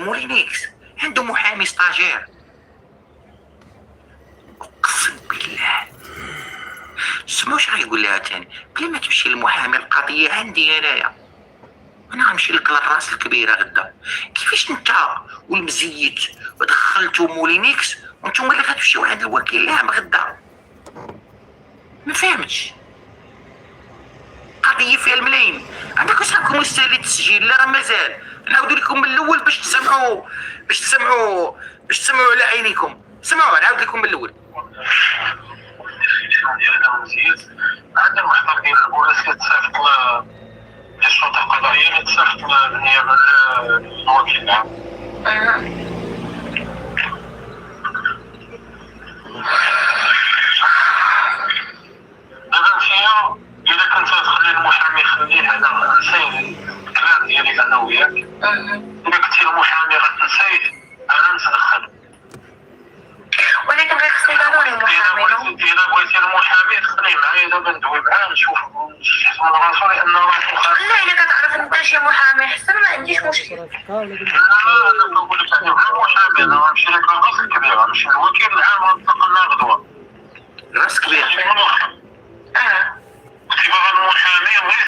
مولينيكس عنده محامي ستاجير. اقسم بالله سمعوا واش غيقول لها تاني، بلا ما تمشي للمحامي القضيه عندي انايا، انا غنمشي لك للراس الكبيره غدا. كيفاش انت والمزيت ودخلتو مولينيكس وانتم اللي غتمشيو عند الوكيل العام غدا؟ ما فهمتش. قضيه فيها الملايين. عندك وصحابكم مستاهل التسجيل؟ لا راه مازال. نعاودو لكم من الاول باش تسمعوا على عينيكم. سمعوا، نعاود لكم من الاول. عندنا المحضر ديال البوليس كيتصيفط ديال الشرطه القضائيه كيتصيفط بالنيابه للوكيل العام. دابا انتيا الا كنت تخلي المحامي يخلي هذا نسي الكلام ديالي انا وياك، الا كنتي المحامي غتنسيه انا نتدخل. ولكن غير خصني ضروري المحامي. الا بغيتي المحامي خليه معايا دابا ندوي معاه نشوف شي من راسو لان راسو خاص. لا الا كتعرف انت شي محامي حسن ما عنديش مشكل. لا انا كنقول لك انا مع المحامي، انا غنمشي لك للراس الكبير، غنمشي للوكيل العام ونتقلنا غدوه. راس كبير. كنتي باغا المحامي